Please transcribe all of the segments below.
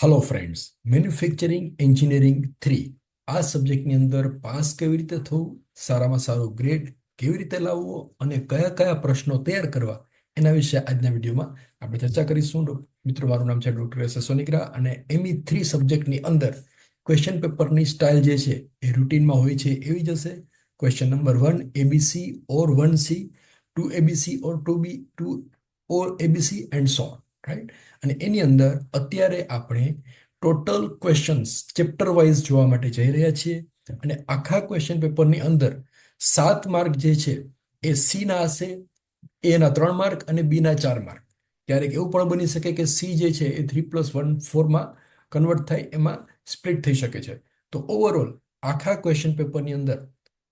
Hello friends, manufacturing engineering 3 આ સબ્જેક્ટની અંદર pass કેવી રીતે થવું, સારામાં સારો ગ્રેડ કેવી રીતે લાવવો અને કયા કયા પ્રશ્નો તૈયાર કરવા એના વિશે આજના વિડીયોમાં આપણે ચર્ચા કરીશું. મિત્રો, મારું નામ છે ડોક્ટર એસ એસ સોનીગ્રા અને ME3 સબ્જેક્ટની અંદર ક્વેશ્ચન પેપરની સ્ટાઇલ જે છે એ રૂટીનમાં હોય છે એવી જ હશે. Question number 1 ABC or 1C, 2 ABC or 2 or ABC and so on, right. અને એની અંદર અત્યારે આપણે ટોટલ ક્વેશ્ચન્સ ચેપ્ટર વાઇઝ જોવા માટે જઈ રહ્યા છીએ. અને આખા ક્વેશ્ચન પેપરની અંદર 7 માર્ક જે છે એ સી ના હશે, એ ના 3 માર્ક અને બી ના 4 માર્ક. ક્યારેક એવું પણ બની શકે કે સી જે છે એ 3+1 4માં કન્વર્ટ થાય, એમાં સ્પ્લિટ થઈ શકે છે. તો ઓવરઓલ આખા ક્વેશ્ચન પેપરની અંદર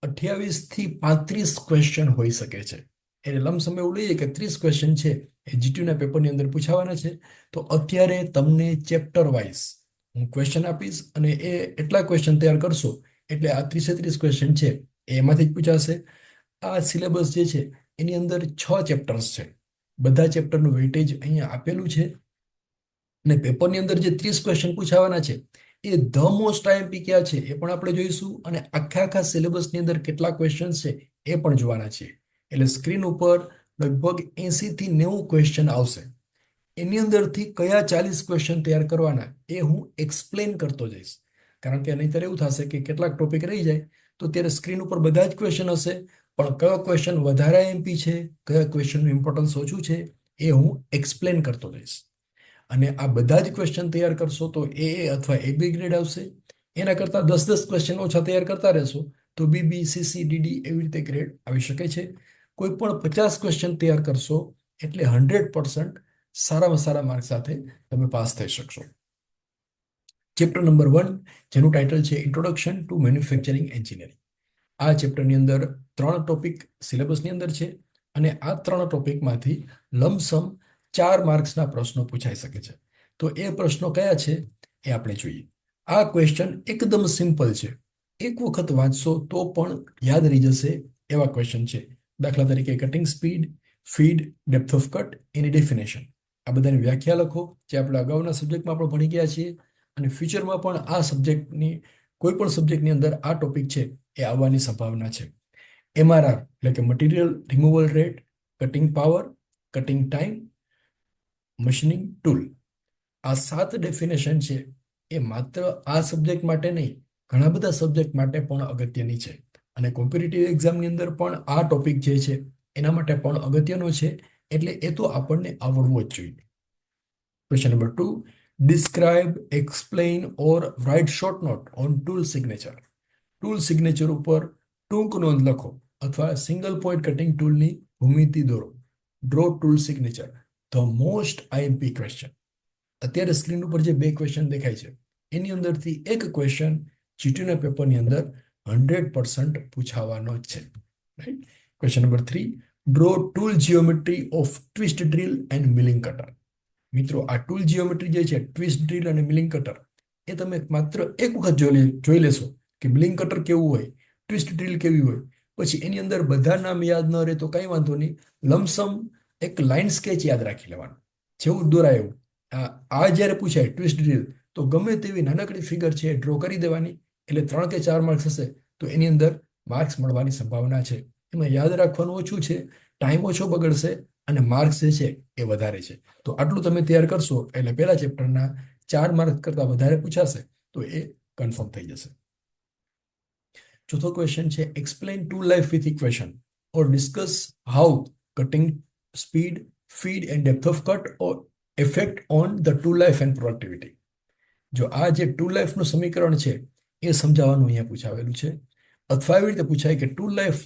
28 થી 35 ક્વેશ્ચન હોઈ શકે છે. એટલે લમસમ એવું લઈએ કે 30 ક્વેશ્ચન છે એ જીટીયુના પેપરની અંદર પૂછાવાના છે. તો અત્યારે તમને ચેપ્ટર વાઇઝ હું ક્વેશ્ચન આપીશ અને એ એટલા ક્વેશ્ચન તૈયાર કરશો એટલે આ 30 ક્વેશ્ચન છે એ એમાંથી જ પૂછાશે. આ સિલેબસ જે છે એની અંદર 6 ચેપ્ટર્સ છે. બધા ચેપ્ટરનું વેઇટેજ અહીંયા આપેલું છે. અને પેપરની અંદર જે 30 ક્વેશ્ચન પૂછાવાના છે એ ધ મોસ્ટ આઈએમપી ક્યાં છે એ પણ આપણે જોઈશું. અને આખા સિલેબસની અંદર કેટલા ક્વેશ્ચન છે એ પણ જોવાના છે. એટલે સ્ક્રીન ઉપર લગભગ 80 થી 90 ક્વેશ્ચન આવશે. એની અંદરથી કયા 40 ક્વેશ્ચન તૈયાર કરવાના એ હું એક્સપ્લેન કરતો જઈશ. કારણ કે નહીંતર એવું થશે કે કેટલાક ટોપિક રહી જાય તો ત્યારે સ્ક્રીન ઉપર બધા જ ક્વેશ્ચન હશે, પણ કયો ક્વેશ્ચન વધારે એમપી છે, કયા ક્વેશ્ચનનું ઇમ્પોર્ટન્સ ઓછું છે એ હું એક્સપ્લેન કરતો જઈશ. અને આ બધા જ ક્વેશ્ચન તૈયાર કરશો તો એ અથવા એ બી ગ્રેડ આવશે. એના કરતાં 10 ક્વેશ્ચન ઓછા તૈયાર કરતા રહેશો તો BB, CC, DD એવી રીતે ગ્રેડ આવી શકે છે. કોઈ પણ 50 ક્વેશ્ચન તૈયાર કરશો એટલે 100% સારામાં સારા માર્ક સાથે તમે પાસ થઈ શકશો. ચેપ્ટર નંબર 1, જેનું ટાઇટલ છે ઇન્ટ્રોડક્શન ટુ મેન્યુફેક્ચરિંગ એન્જિનિયરિંગ. આ ચેપ્ટરની અંદર 3 ટોપિક સિલેબસની અંદર છે અને આ 3 ટોપિકમાંથી લમસમ 4 માર્ક્સના પ્રશ્નો પૂછાઈ શકે છે. તો એ પ્રશ્નો કયા છે એ આપણે જોઈએ. આ ક્વેશ્ચન એકદમ સિમ્પલ છે. એક વખત વાંચશો તો પણ યાદ રહી જશે એવા ક્વેશ્ચન છે. દાખલા તરીકે cutting speed, feed, depth of cut, any definition. આ બધાની વ્યાખ્યા લખો, જે આપણે અગાઉના સબ્જેક્ટમાં પણ ભણી ગયા છીએ. અને ફ્યુચરમાં પણ આ સબ્જેક્ટની કોઈ પણ સબ્જેક્ટની અંદર આ ટોપિક છે એ આવવાની સંભાવના છે. MRR એટલે કે material removal rate, cutting power, cutting time, machining tool. આ 7 ડેફિનેશન છે એ માત્ર આ સબ્જેક્ટ માટે નહીં, ઘણા બધા સબ્જેક્ટ માટે પણ અગત્યની છે. અને કોમ્પિટિટિવ એક્ઝામની અંદર પણ આ ટોપિક જે છે એના માટે પણ અગત્યનો છે. એટલે એ તો આપણને આવડવો જ જોઈએ. Question number 2, describe, explain or write short note on tool signature. Tool signature ઉપર ટૂંક નોંધ લખો અથવા સિંગલ પોઈન્ટ કટિંગ ટૂલની ભૂમિતિ દોરો. Draw tool signature, the most IMP question. અત્યારે સ્ક્રીન ઉપર જે 2 ક્વેશ્ચન દેખાય છે એની અંદરથી એક ક્વેશ્ચન જીટીયુના પેપરની અંદર 100% પૂછાવાનો છે. Right. Question number 3, draw tool geometry of twist drill and milling cutter. મિત્રો, આ ટૂલ જીઓમેટ્રી જે છે, ટ્વિસ્ટ ડ્રીલ અને મિલિંગ કટર, એ તમે માત્ર એક વખત જોઈ લેશો કે મિલિંગ કટર કેવું હોય, ટ્વિસ્ટ ડ્રીલ કેવી હોય, પછી એની અંદર બધા નામ યાદ ન રહે તો કંઈ વાંધો નહીં. લમસમ એક લાઇન સ્કેચ યાદ રાખી લેવાનું, જેવું દોરાય એવું. આ જ્યારે પૂછાય ટ્વિસ્ટ ડ્રીલ તો ગમે તેવી નાનકડી ફિગર છે એ ડ્રો કરી દેવાની. એટલે 3 કે 4 માર્ક્સ હશે તો એની અંદર માર્ક્સ મળવાની સંભાવના છે. એમાં યાદ રાખવાનું ઓછું છે, ટાઈમ ઓછો બગડશે અને માર્ક્સ જે છે એ વધારે છે. તો આટલું તમે તૈયાર કરશો એટલે પહેલા ચેપ્ટરના 4 માર્ક કરતાં વધારે પૂછાશે તો એ કન્ફર્મ થઈ જશે. ચોથો ક્વેશ્ચન છે explain to life with equation or discuss how cutting speed, feed and depth of cut or effect on the to life and productivity. જો આ જે ટુ લાઈફનું સમીકરણ છે એ સમજાવવાનું અહીંયા પૂછાવેલું છે. અથવા એવી રીતે પૂછાય કે ટુ લાઈફ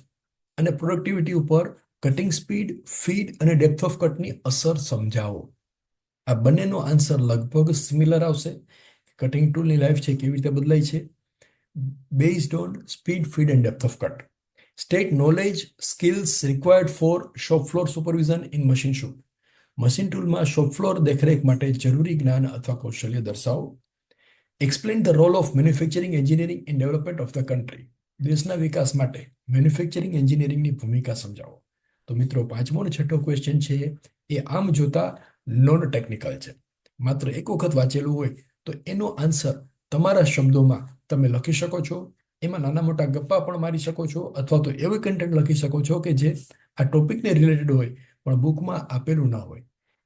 અને પ્રોડક્ટિવિટી ઉપર કટિંગ સ્પીડ, ફીડ અને ડેપ્થ ઓફ કટની અસર સમજાવો. આ બંનેનો આન્સર લગભગ સિમિલર આવશે. કટિંગ ટૂલની લાઈફ છે કેવી રીતે બદલાય છે based on speed, feed and depth of cut. State knowledge, skills required for shop floor supervision in machine shop. Machine ટૂલમાં શોપ ફ્લોર દેખરેખ માટે જરૂરી જ્ઞાન અથવા કૌશલ્ય દર્શાવો. Explain the role of manufacturing engineering in development of the country. દેશના વિકાસ માટે મેન્યુફેક્ચરિંગ એન્જિનિયરિંગની ભૂમિકા સમજાવો. તો મિત્રો, 5મો અને 6ઠ્ઠો ક્વેશ્ચન છે એ આમ જોતા નોન ટેકનિકલ છે. માત્ર એક વખત વાંચેલું હોય તો એનો આન્સર તમારા શબ્દોમાં તમે લખી શકો છો. એમાં નાના મોટા ગપ્પા પણ મારી શકો છો, અથવા તો એવું કન્ટેન્ટ લખી શકો છો કે જે આ ટોપિકને રિલેટેડ હોય પણ બુકમાં આપેલું ના હોય.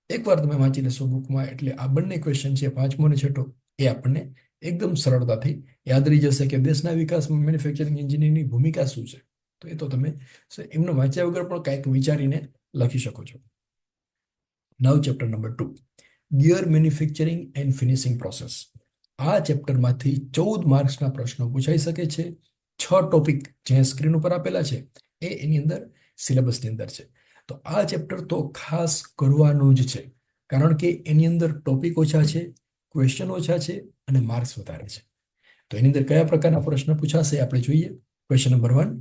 એકવાર તમે વાંચી લેશો બુકમાં એટલે આ બંને ક્વેશ્ચન છે, પાંચમો અને છઠ્ઠો, એ આપણને એકદમ સરળતાથી યાદ રહી જશે કે દેશના વિકાસમાં મેન્યુફેક્ચરિંગ એન્જિનિયરની ભૂમિકા શું છે. તો એ તો તમે એમનો વાંચ્યા વગર પણ કાંઈક વિચારીને લખી શકો છો. Now chapter number 2, gear manufacturing and finishing process. આ ચેપ્ટરમાંથી 14 માર્ક્સના પ્રશ્નો પૂછાઈ શકે છે. 6 ટોપિક જે સ્ક્રીન ઉપર આપેલા છે એ એની અંદર સિલેબસની અંદર છે. તો આ ચેપ્ટર તો ખાસ કરવાનું જ છે, કારણ કે એની અંદર ટોપિક ઓછા છે, ક્વેશ્ચન ઓછા છે અને માર્ક્સ વધારે છે. તો એની અંદર કયા પ્રકારના પ્રશ્ન પૂછાશે આપણે જોઈએ. Question number 1,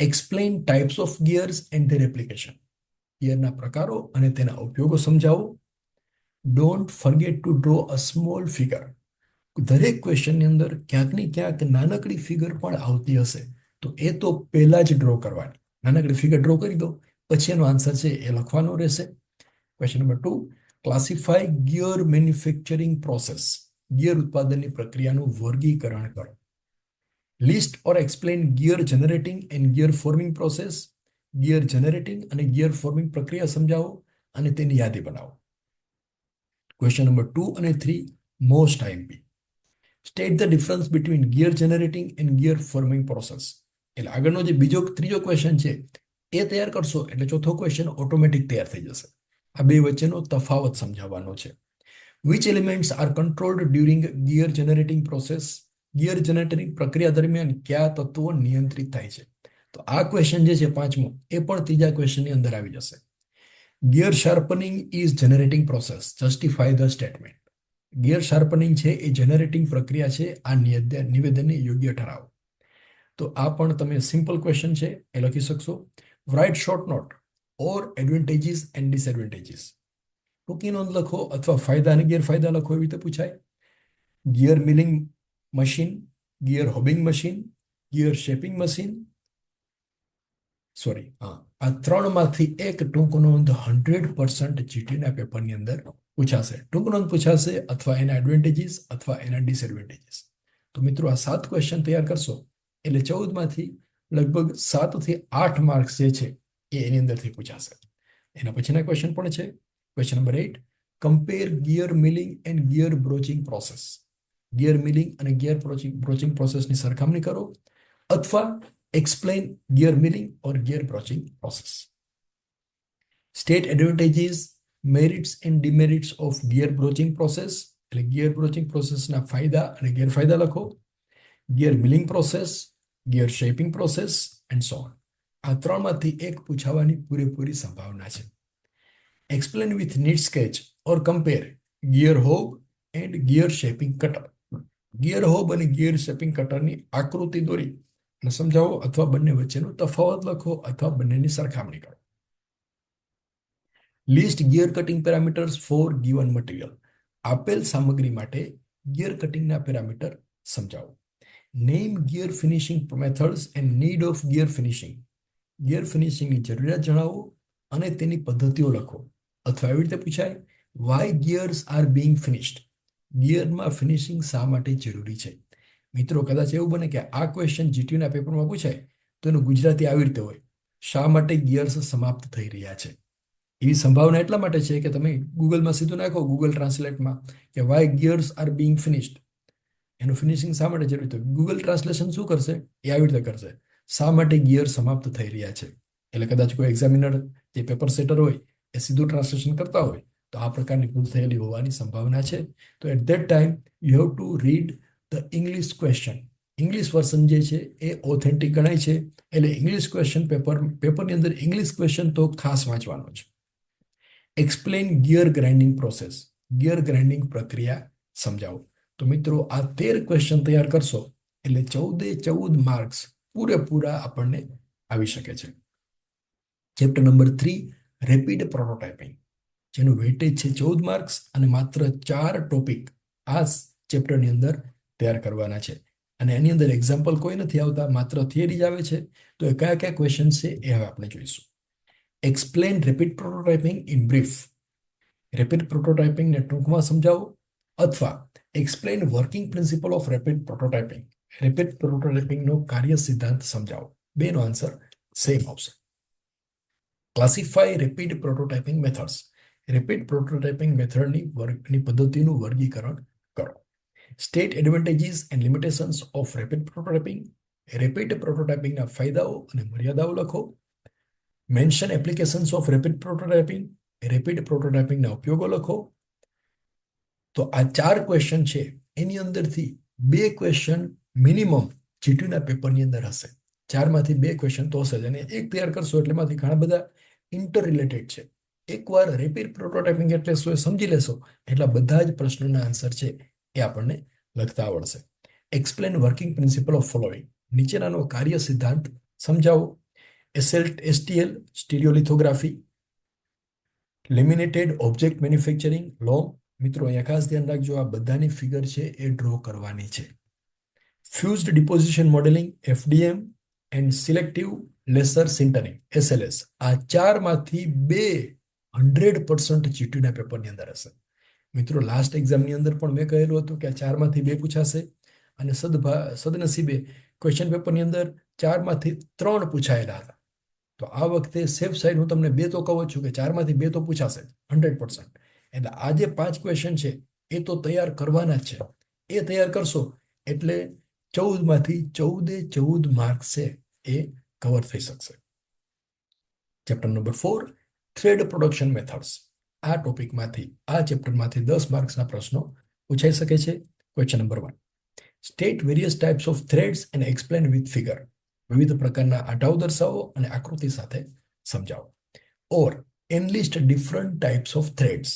explain types of gears and their application. ગિયરના પ્રકારો અને તેના ઉપયોગો સમજાવો. Don't forget to draw a small figure. દરેક ક્વેશ્ચનની અંદર ક્યાંક ને ક્યાંક નાનકડી ફિગર પણ આવતી હશે, તો એ તો પહેલા જ ડ્રો કરવાની. નાનકડી ફિગર ડ્રો કરી દો, પછી એનો આન્સર છે એ લખવાનો રહેશે. Question number 2, classify gear manufacturing process. Gear ઉત્પાદનની પ્રક્રિયાનું વર્ગીકરણ કરો. List or explain gear generating and gear forming process. Gear generating અને ગિયર ફોર્મિંગ પ્રક્રિયા સમજાવો અને તેની યાદી બનાવો. ક્વેશ્ચન નંબર 2 અને 3 most IMP. State the difference between gear generating and gear forming process. એટલે આગળનો જે ત્રીજો ક્વેશ્ચન છે એ તૈયાર કરશો એટલે ચોથો ક્વેશ્ચન ઓટોમેટિક તૈયાર થઈ જશે. આ બે વચ્ચેનો તફાવત સમજાવવાનો છે. Which elements are controlled during gear generating process. Gear generating પ્રક્રિયા દરમિયાન કયા તત્વો નિયંત્રિત થાય છે. તો આ ક્વેશ્ચન જે છે પાંચમો, એ પણ ત્રીજા ક્વેશ્ચનની અંદર આવી જશે. Gear શાર્પનિંગ is generating process, justify the statement. Gear શાર્પનિંગ છે એ જનરેટિંગ પ્રક્રિયા છે, આ નિવેદનને યોગ્ય ઠરાવો. તો આ પણ તમે સિમ્પલ ક્વેશ્ચન છે એ લખી શકશો. Write short note or advantages and disadvantages. ટૂંકી નોંધ લખો અથવા ફાયદા અને ગેરફાયદા લખો, એવી રીતે પૂછાય. Gear milling machine, gear hobbing machine, gear shaping machine. આ ત્રણમાંથી એક ટૂંક નોંધ 100% જીટીના પેપરની અંદર પૂછાશે. ટૂંક નોંધ પૂછાશે અથવા એના એડવાન્ટેજીસ અથવા એના ડિસએડવાન્ટેજીસ. તો મિત્રો આ 7 ક્વેશ્ચન તૈયાર કરશો એટલે 14માંથી લગભગ 7 થી 8 માર્ક્સ જે છે એ એની અંદરથી પૂછાશે. એના પછીના ક્વેશ્ચન પણ છે. Question number 8, compare gear milling and gear broaching process. Gear milling અને ગિયર બ્રોચિંગ પ્રોસેસની સરખામણી કરો અથવા explain gear milling or gear broaching process. State advantages, merits and demerits of gear broaching process. એટલે gear broaching process ના ફાયદા અને ગેરફાયદા લખો. gear milling process, gear shaping process and so on. આ ત્રણમાંથી એક પૂછાવાની પૂરેપૂરી સંભાવના છે. Explain with neat sketch or compare gear hob and gear shaping cutter. gear hob અને gear shaping cutterની આકૃતિ દોરી અને સમજાવો અથવા બંને વચ્ચેનો તફાવત લખો અથવા બંનેની સરખામણી કરો. List gear cutting parameters for given material. આપેલ સામગ્રી માટે ગિયર કટિંગના પેરામીટર સમજાવો. Name gear finishing methods and need of gear finishing. Gear ફિનિશિંગની જરૂરિયાત જણાવો અને તેની પદ્ધતિઓ લખો. અથવા એવી રીતે પૂછાય, why gears are being finished. ગિયરમાં ફિનિશિંગ શા માટે જરૂરી છે. મિત્રો કદાચ એવું બને કે આ ક્વેશ્ચન જીટીયુના પેપરમાં પૂછાય તો એનું ગુજરાતી આવી રીતે હોય, શા માટે ગિયર્સ સમાપ્ત થઈ રહ્યા છે. એવી સંભાવના એટલા માટે છે કે તમે ગૂગલમાં સીધું નાખો, ગૂગલ ટ્રાન્સલેટમાં કે why gears are being finished, એનું ફિનિશિંગ શા માટે જરૂરી. તો ગૂગલ ટ્રાન્સલેશન શું કરશે, એ આવી રીતે કરશે, શા માટે ગિયર સમાપ્ત થઈ રહ્યા છે. એટલે કદાચ કોઈ એક્ઝામિનર જે પેપર સેટર હોય એ સીધું ટ્રાન્સલેશન કરતા હોય તો આ પ્રકારની ભૂલ થયેલી હોવાની સંભાવના છે. તો at that time you have to read the English question. English version જે છે એ ઓથેન્ટિક ગણાય છે, એટલે ઇંગ્લિશ ક્વેશ્ચન પેપરની અંદર ઇંગ્લિશ ક્વેશ્ચન તો ખાસ વાંચવાનો છે. Explain gear grinding process. Gear grinding પ્રક્રિયા સમજાવો. તો મિત્રો આ 13 ક્વેશ્ચન તૈયાર કરશો એટલે 14 માર્ક્સ પૂરેપૂરા આપણને આવી શકે છે. ચેપ્ટર નંબર 3, રેપિડ પ્રોટોટાઇપિંગ, જેનું વેઇટેજ છે 14 માર્ક્સ અને માત્ર 4 ટોપિક આ ચેપ્ટરની અંદર તૈયાર કરવાના છે. અને એની અંદર એક્ઝામ્પલ કોઈ નથી આવતા, માત્ર થિયરી જ આવે છે. તો એ કયા કયા ક્વેશ્ચન છે એ હવે આપણે જોઈશું. Explain rapid prototyping in brief. Rapid પ્રોટોટાઇપિંગને ટૂંકમાં સમજાવો અથવા explain working principle of rapid prototyping. Rapid પ્રોટોટાઇપિંગનો કાર્ય સિદ્ધાંત સમજાવો. બેનો આન્સર સેમ આવશે. Classify rapid prototyping methods. Rapid prototyping મેથડની પદ્ધતિનું વર્ગીકરણ કરો. State advantages and limitations of rapid prototyping. Rapid પ્રોટોટાઇપિંગના ફાયદાઓ અને મર્યાદાઓ લખો. Mention applications of rapid prototyping. Rapid પ્રોટોટાઇપિંગના ઉપયોગો લખો. તો આ 4 ક્વેશ્ચન છે, એની અંદરથી 2 ક્વેશ્ચન મિનિમમ જીટીયુના પેપરની અંદર હશે. 4માંથી 2 ક્વેશ્ચન તો હશે જ, અને એક તૈયાર કરશો એટલે એમાંથી ઘણા બધા ઇન્ટર રિલેટેડ છે. એકવાર રેપિડ પ્રોટોટાઇપિંગ એટલે શું એ સમજી લેશો એટલે બધા જ પ્રશ્નોના આન્સર છે એ આપણને લખતા આવડશે. Explain working principle of following. નીચેનાનો કાર્ય સિદ્ધાંત સમજાવો. STL stereolithography. Laminated object manufacturing લો. મિત્રો અહીંયા ખાસ ધ્યાન રાખજો, આ બધાની ફિગર છે એ ડ્રો કરવાની છે. Fused deposition modelling FDM and selective laser sintering SLS. આ 4માંથી 2 100% જીટીયુના પેપરની અંદર હશે. મિત્રો લાસ્ટ એક્ઝામની અંદર પણ મેં કહેલું હતું કે આ 4માંથી 2 પૂછાશે, અને સદનસીબે ક્વેશ્ચન પેપરની અંદર 4માંથી 3 પૂછાયેલા હતા. તો આ વખતે સેફ સાઈડ હું તમને 2 તો કહું છું કે 4માંથી 2 તો પૂછાશે 100%. એટલે આ જે 5 ક્વેશ્ચન છે એ તો તૈયાર કરવાના જ છે. એ તૈયાર કરશો એટલે 14માંથી 14 માર્ક્સ છે એ કવર થઈ શકશે. Chapter number 4 thread production methods. આ ટોપિકમાંથી આ ચેપ્ટરમાંથી 10 માર્ક્સના પ્રશ્નો પૂછાઈ શકે છે. Question number 1, state various types of threads and explain with figure. વિવિધ પ્રકારના આટાઓ દર્શાવો અને આકૃતિ સાથે સમજાવો. Or enlist different types of threads.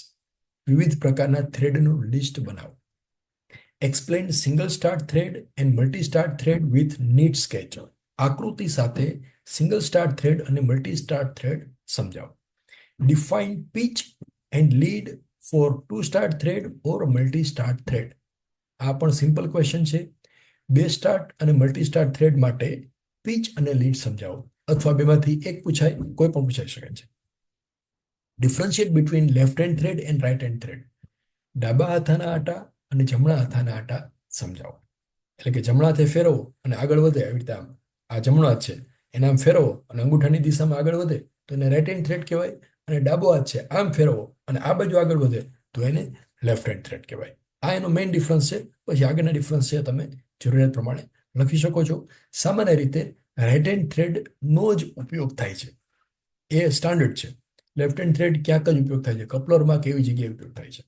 વિવિધ પ્રકારના થ્રેડનું લિસ્ટ બનાવો. Explain single start thread and multi start thread with neat sketch. આકૃતિ સાથે સિંગલ સ્ટાર્ટ થ્રેડ અને મલ્ટી સ્ટાર્ટ થ્રેડ સમજાવો. Define pitch and lead for two start thread or multi start thread. આ પણ સિમ્પલ ક્વેશ્ચન છે. 2 start અને multi start thread માટે pitch અને લીડ સમજાવો, અથવા બેમાંથી એક પૂછાય, કોઈ પણ પૂછાઈ શકે છે. Differentiate between left hand thread and write hand thread. ડાબા હાથાના આટા અને જમણા હાથાના આટા સમજાવો. એટલે કે જમણા હાથે ફેરવો અને આગળ વધે, આવી રીતે આમ આ જમણો હાથ છે એને આમ ફેરવો અને અંગૂઠાની દિશામાં આગળ વધે તો એને રાઇટ હેન્ડ થ્રેડ કહેવાય, અને ડાબો હાથ છે આમ ફેરવો અને આ બાજુ આગળ વધે તો એને લેફ્ટ હેન્ડ થ્રેડ કહેવાય. આ એનો મેઇન ડિફરન્સ છે. પછી આગળના ડિફરન્સ છે તમે જરૂરિયાત પ્રમાણે લખી શકો છો. સામાન્ય રીતે રાઇટ હેન્ડ થ્રેડનો જ ઉપયોગ થાય છે, એ સ્ટાન્ડર્ડ છે. લેફ્ટ હેન્ડ થ્રેડ ક્યાંક જ ઉપયોગ થાય છે, કપલરમાં કેવી જગ્યાએ ઉપયોગ થાય છે.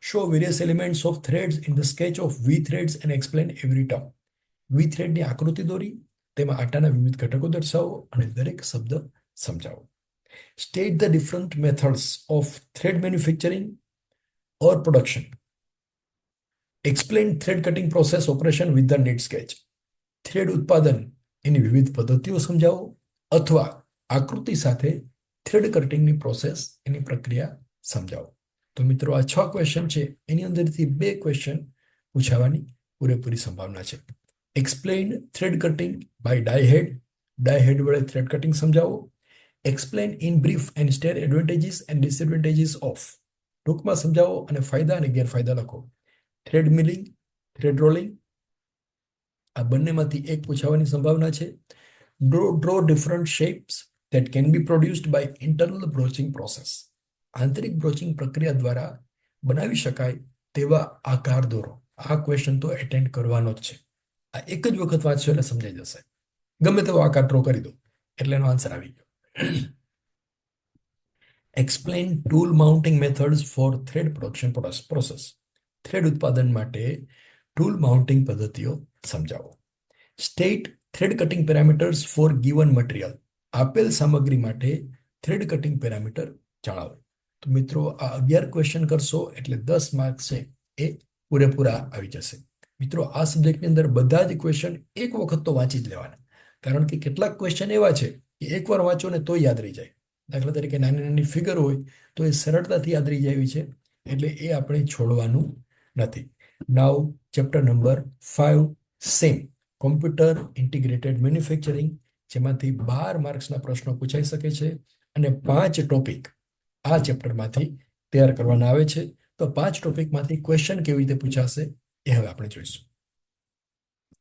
Show various elements of threads in the sketch of V threads and explain every term. V થ્રેડની આકૃતિ દોરી, તેમાં આટાના વિવિધ ઘટકો દર્શાવો અને દરેક શબ્દ સમજાવો. State the different methods of thread manufacturing or production. Explain thread cutting process operation with the neat sketch. Thread ઉત્પાદન એની વિવિધ પદ્ધતિઓ સમજાવો, અથવા આકૃતિ સાથે થ્રેડ કટિંગની પ્રોસેસ એની પ્રક્રિયા સમજાવો. તો મિત્રો આ 6 ક્વેશ્ચન છે, એની અંદરથી 2 ક્વેશ્ચન પૂછાવાની પૂરેપૂરી સંભાવના છે. એક્સપ્લેન થ્રેડ કટિંગ બાય ડાય હેડ. ડાય હેડ વડે થ્રેડ કટિંગ સમજાવો. Explain in brief and state advantages and disadvantages of. ટૂંકમાં સમજાવો અને ફાયદા અને ગેરફાયદા લખો. થ્રેડ મિલિંગ, થ્રેડ રોલિંગ, આ બંનેમાંથી એક પૂછાવાની સંભાવના છે. Draw different shapes that can be produced by internal broaching process. આંતરિક બ્રોચિંગ પ્રક્રિયા દ્વારા બનાવી શકાય તેવા આકાર દોરો. આ ક્વેશ્ચન તો એટેન્ડ કરવાનો જ છે. આ એક જ વખત વાંચશો એટલે સમજાઈ જશે. ગમે તેવો આકાર ડ્રો કરી દો એટલે એનો આન્સર આવી ગયો. Explain tool mounting methods for thread production process. Thread ઉત્પાદન માટે ટૂલ માઉન્ટિંગ પદ્ધતિઓ સમજાવો. State thread cutting parameters for given material. આપેલ સામગ્રી માટે થ્રેડ કટિંગ પેરામીટર જણાવો. તો મિત્રો આ 11 ક્વેશ્ચન કરશો એટલે 10 માર્ક્સ છે એ પૂરેપૂરા આવી જશે. મિત્રો આ સબ્જેક્ટની અંદર બધા જ ક્વેશ્ચન એક વખત તો વાંચી જ લેવાના, કારણ કે કેટલાક ક્વેશ્ચન એવા છે કે એકવાર વાંચો ને તો યાદ રહી જાય. દાખલા તરીકે નાની નાની ફિગર હોય તો એ સરળતાથી યાદ રહી જાય એવી છે, એટલે એ આપણે છોડવાનું નથી. Now chapter number 5 same computer integrated manufacturing, જેમાંથી 12 માર્ક્સના પ્રશ્નો પૂછાઈ શકે છે અને 5 ટોપિક આ ચેપ્ટરમાંથી તૈયાર કરવાના આવે છે. તો 5 ટોપિકમાંથી ક્વેશ્ચન કેવી રીતે પૂછાશે એ હવે આપણે જોઈશું.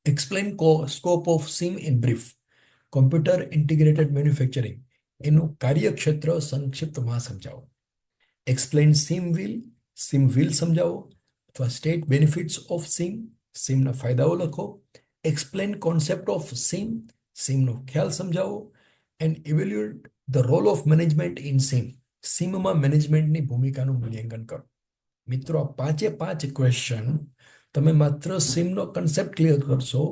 Explain scope of CIM in brief. Computer integrated manufacturing એનું કાર્યક્ષેત્ર સંક્ષિપ્તમાં સમજાવો. એક્સપ્લેન સીમ વ્હીલ સમજાવો અથવા સ્ટેટ બેનિફિટ્સ ઓફ સીમના ફાયદાઓ લખો. એક્સપ્લેન કોન્સેપ્ટ ઓફ સીમનો ખ્યાલ સમજાવો. And evaluate the role of management in સીમમાં મેનેજમેન્ટની ભૂમિકાનું મૂલ્યાંકન કરો. મિત્રો, આ 5 ક્વેશ્ચન તમે માત્ર સીમનો કન્સેપ્ટ ક્લિયર કરશો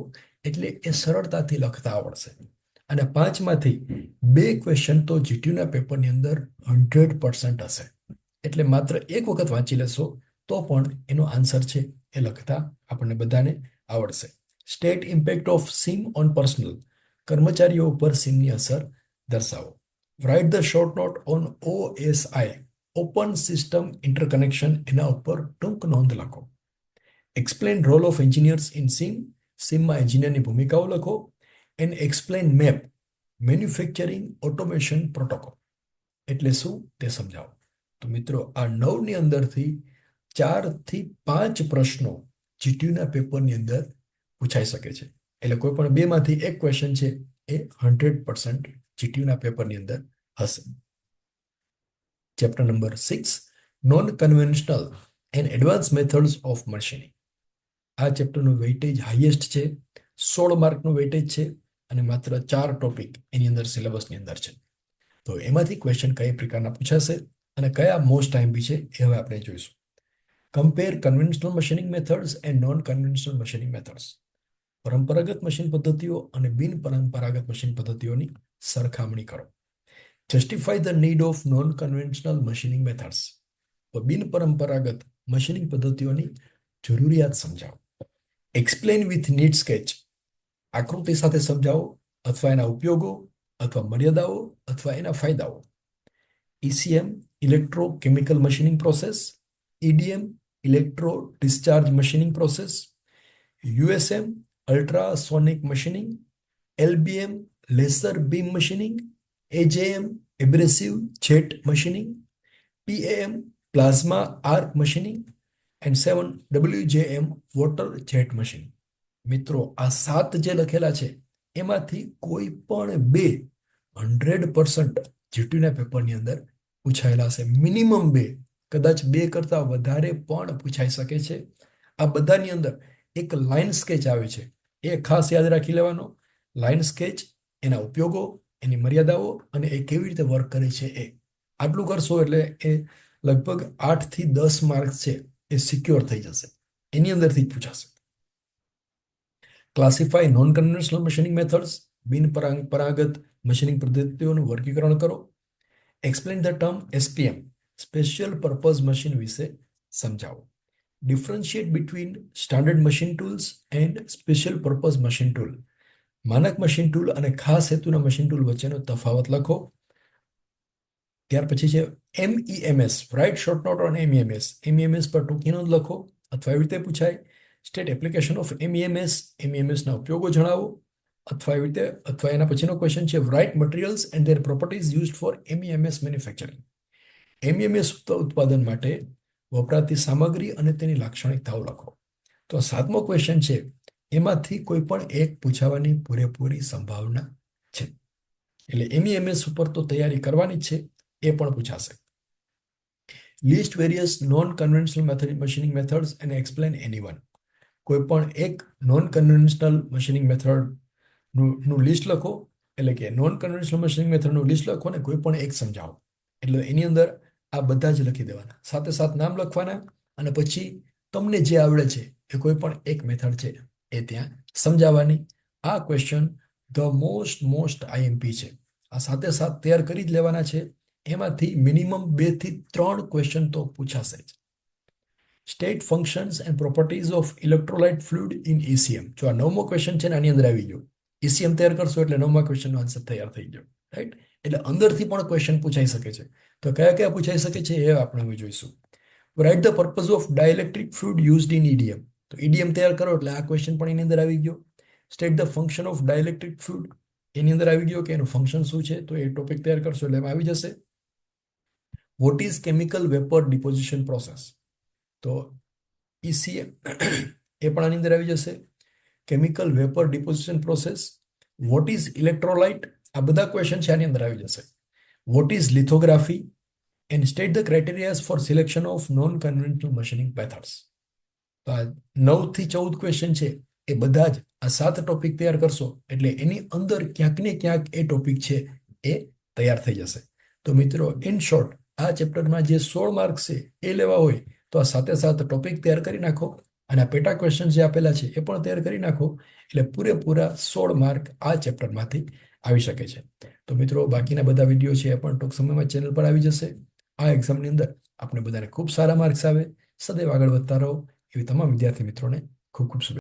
એટલે એ સરળતાથી લખતા આવડશે. અને 5માંથી 2 ક્વેશ્ચન તો જીટીયુના પેપરની અંદર 100% હશે. એટલે માત્ર એક વખત વાંચી લેશો તો પણ એનો આન્સર છે એ લખતા આપણને બધાને આવડશે. State impact of CIM on personnel. કર્મચારીઓ ઉપર સીમની અસર દર્શાવો. Write the short note on OSI, open system interconnection, એના ઉપર ટૂંક નોંધ લખો. Explain role of engineers in સીમમાં એન્જિનિયરની ભૂમિકાઓ લખો. And explain MAP, manufacturing automation protocol એટલે શું તે સમજાવો. તો મિત્રો, આ 9ની અંદરથી 4 થી 5 પ્રશ્નો જીટીયુના પેપરની અંદર પૂછાઈ શકે છે. એટલે કોઈ પણ 2માંથી 1 ક્વેશ્ચન છે એ 100% જીટીયુના પેપરની અંદર હશે. Chapter number 6, non conventional and advance methods of machining. આ ચેપ્ટરનું વેઇટેજ હાઈએસ્ટ છે, 16 માર્કનું વેઇટેજ છે અને માત્ર 4 ટોપિક એની અંદર સિલેબસની અંદર છે. તો એમાંથી ક્વેશ્ચન કઈ પ્રકારના પૂછાશે અને કયા મોસ્ટ આઈએમપી છે એ હવે આપણે જોઈશું. Compare conventional machining methods and non conventional machining methods. પરંપરાગત મશીન પદ્ધતિઓ અને બિન પરંપરાગત મશીન પદ્ધતિઓની સરખામણી કરો. Justify the need of non conventional machining methods. તો બિન પરંપરાગત મશીનિંગ પદ્ધતિઓની જરૂરિયાત સમજાવો. Explain with need sketch. આકૃતિ સાથે સમજાવો અથવા એના ઉપયોગો અથવા મર્યાદાઓ અથવા એના ફાયદાઓ. ECM, electrochemical machining process. EDM, electro discharge machining process. USM, ultrasonic machining. LBM, laser beam machining. AJM, abrasive jet machining. PAM, plasma arc machining. And 7, WJM, water jet machining. મિત્રો, આ 7 જે લખેલા છે એમાંથી કોઈ પણ 2 100% જીટીયુના પેપરની અંદર પૂછાયેલા છે. મિનિમમ 2, કદાચ 2 કરતા વધારે પણ પૂછાઈ શકે છે. આ બધાની અંદર એક લાઇન સ્કેચ આવે છે, એ ખાસ યાદ રાખી લેવાનો. લાઇન સ્કેચ, એના ઉપયોગો, એની મર્યાદાઓ અને એ કેવી રીતે વર્ક કરે છે એ આટલું કરશો એટલે એ લગભગ 8 થી 10 માર્ક છે એ સિક્યોર થઈ જશે. એની અંદરથી જ પૂછાશે. Classify non conventional machining methods. બિન પરંપરાગત મશીનિંગ પદ્ધતિઓનું વર્ગીકરણ કરો. Explain the term SPM, special purpose machine વિશે સમજાવો. Differentiate between standard machine tools and special purpose machine tool. માનક મશીન ટૂલ અને ખાસ હેતુના મશીન ટૂલ વચ્ચેનો તફાવત લખો. ત્યાર પછી છે MEMS, write short note on MEMS. MEMS પર ટૂંકી નોંધ લખો અથવા એવી રીતે પૂછાય. સ્ટેટ એપ્લિકેશન ઓફ MEMS ના ઉપયોગો જણાવો અથવા એવી રીતે, અથવા એના પછીનો ક્વેશ્ચન છે write materials and their properties used for MEMS manufacturing. MEMS ઉત્પાદન માટે વપરાતી સામગ્રી અને તેની લાક્ષણિકતાઓ લખો. તો 7મો ક્વેશ્ચન છે, એમાંથી કોઈ પણ એક પૂછાવાની પૂરેપૂરી સંભાવના છે. એટલે MEMS ઉપર તો તૈયારી કરવાની છે, એ પણ પૂછાશે. List various non conventional machining methods and explain any one. કોઈ પણ એક નોન કન્વેન્શનલ મશીનિંગ મેથડ નું લિસ્ટ લખો. એટલે કે નોન કન્વેન્શનલ મશીનિંગ મેથડનું લિસ્ટ લખો અને કોઈ પણ એક સમજાવો. એટલે એની અંદર આ બધા જ લખી દેવાના, સાથે સાથ નામ લખવાના અને પછી તમને જે આવડે છે એ કોઈ પણ એક મેથડ છે એ ત્યાં સમજાવવાની. આ ક્વેશ્ચન ધ મોસ્ટ આઈએમપી છે. આ સાથે સાથ તૈયાર કરી જ લેવાના છે. એમાંથી મિનિમમ 2 થી 3 ક્વેશ્ચન તો પૂછાશે જ. State functions and properties of electrolyte fluid in ECM. જો આ 9મો ક્વેશ્ચન છે ને આની અંદર આવી ગયો. ECM તૈયાર કરશો એટલે 9મા ક્વેશ્ચનનો આન્સર તૈયાર થઈ ગયો, રાઈટ? એટલે અંદરથી પણ ક્વેશ્ચન પૂછાઈ શકે છે. તો કયા કયા પૂછાઈ શકે છે એ આપણે હવે જોઈશું. Write the purpose of dielectric fluid used in EDM. તો EDM તૈયાર કરો એટલે આ ક્વેશ્ચન પણ એની અંદર આવી ગયો. State the function of dielectric fluid. એની અંદર આવી ગયો કે એનું ફંક્શન શું છે, તો એ ટોપિક તૈયાર કરશો એટલે એમાં આવી જશે. What is chemical vapour deposition process. તો ECM એ પણ આની અંદર આવી જશે. Chemical vapour deposition process, what is electrolyte, આ બધા ક્વેશ્ચન છે આની અંદર આવી જશે. What is lithography and state the criterias for selection of non conventional machining methods. તો આ 9 થી 14 ક્વેશ્ચન છે એ બધા જ આ 7 ટોપિક તૈયાર કરશો એટલે એની અંદર ક્યાંક ને ક્યાંક એ ટોપિક છે એ તૈયાર થઈ જશે. તો મિત્રો ઇન શોર્ટ આ ચેપ્ટરમાં જે 16 માર્ક્સ છે એ લેવા હોય તો આ સાથે સાથે ટોપિક તૈયાર કરી નાખો અને આ પેટા ક્વેશ્ચન જે આપેલા છે એ પણ તૈયાર કરી નાખો એટલે પૂરેપૂરા 16 માર્ક આ ચેપ્ટરમાંથી આવી શકે છે. તો મિત્રો બાકીના બધા વિડીયો છે એ પણ ટૂંક સમયમાં ચેનલ પર આવી જશે. આ એક્ઝામની અંદર આપણે બધાને ખૂબ સારા માર્ક્સ આવે, સદૈવ આગળ વધતા રહો એવી તમામ વિદ્યાર્થી મિત્રોને ખૂબ ખૂબ શુભેચ્છા.